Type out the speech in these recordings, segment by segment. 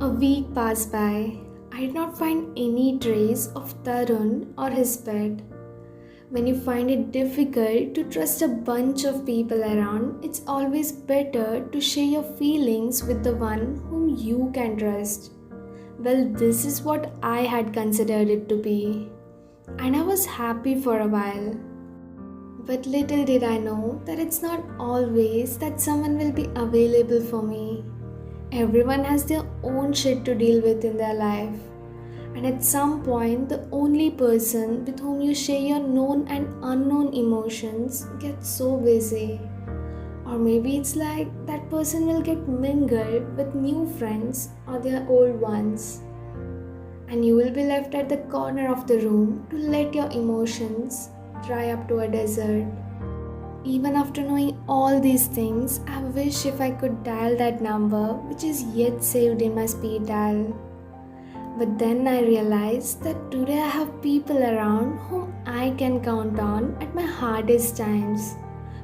A week passed by. I did not find any trace of Tarun or his pet. When you find it difficult to trust a bunch of people around, it's always better to share your feelings with the one whom you can trust. Well, this is what I had considered it to be, and I was happy for a while. But little did I know that it's not always that someone will be available for me. Everyone has their own shit to deal with in their life. And at some point, the only person with whom you share your known and unknown emotions gets so busy. Or maybe it's like that person will get mingled with new friends or their old ones. And you will be left at the corner of the room to let your emotions dry up to a desert. Even after knowing all these things, I wish if I could dial that number which is yet saved in my speed dial. But then I realized that today I have people around whom I can count on at my hardest times.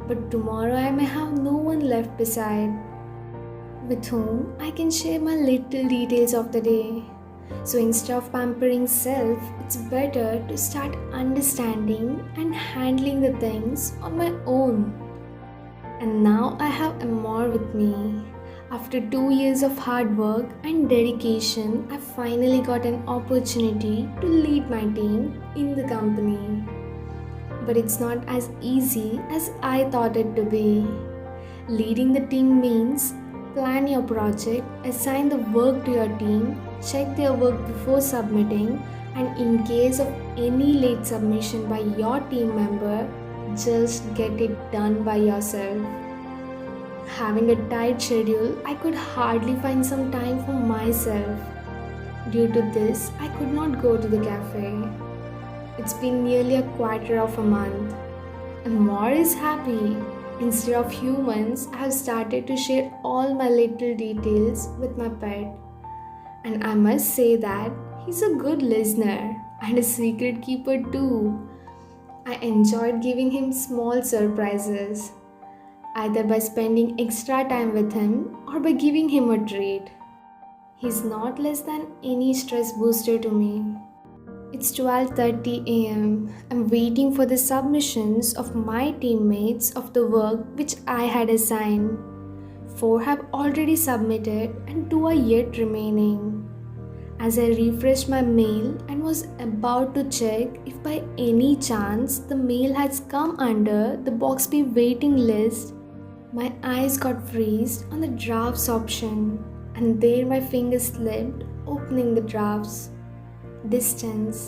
But tomorrow I may have no one left beside with whom I can share my little details of the day. So instead of pampering self, it's better to start understanding and handling the things on my own. And now I have Amor with me. After 2 years of hard work and dedication, I finally got an opportunity to lead my team in the company. But it's not as easy as I thought it to be. Leading the team means plan your project, assign the work to your team, check their work before submitting, and in case of any late submission by your team member, just get it done by yourself. Having a tight schedule, I could hardly find some time for myself. Due to this, I could not go to the cafe. It's been nearly a quarter of a month. And More is happy. Instead of humans, I have started to share all my little details with my pet. And I must say that he's a good listener and a secret keeper too. I enjoyed giving him small surprises, either by spending extra time with him or by giving him a treat. He's not less than any stress booster to me. It's 12:30 am. I'm waiting for the submissions of my teammates of the work which I had assigned. 4 have already submitted and 2 are yet remaining. As I refreshed my mail and was about to check if by any chance the mail has come under the Boxby waiting list, my eyes got freezed on the drafts option, and there my fingers slipped, opening the drafts. Distance.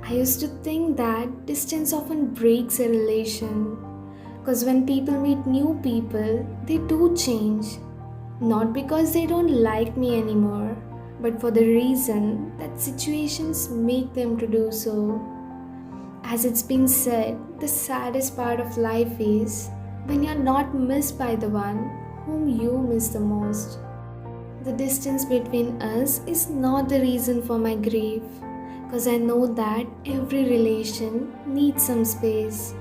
I used to think that distance often breaks a relation, because when people meet new people, they do change. Not because they don't like me anymore, but for the reason that situations make them to do so. As it's been said, the saddest part of life is when you're not missed by the one whom you miss the most. The distance between us is not the reason for my grief, because I know that every relation needs some space.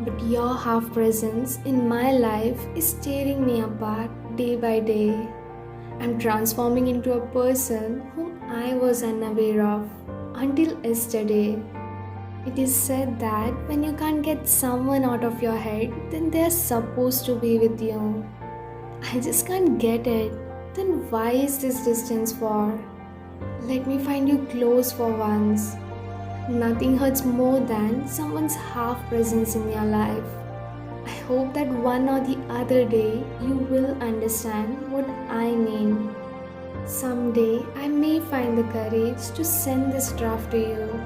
But your half presence in my life is tearing me apart day by day. I'm transforming into a person whom I was unaware of until yesterday. It is said that when you can't get someone out of your head, then they're supposed to be with you. I just can't get it. Then why is this distance for? Let me find you close for once. Nothing hurts more than someone's half presence in your life. I hope that one or the other day you will understand what I mean. Someday I may find the courage to send this draft to you.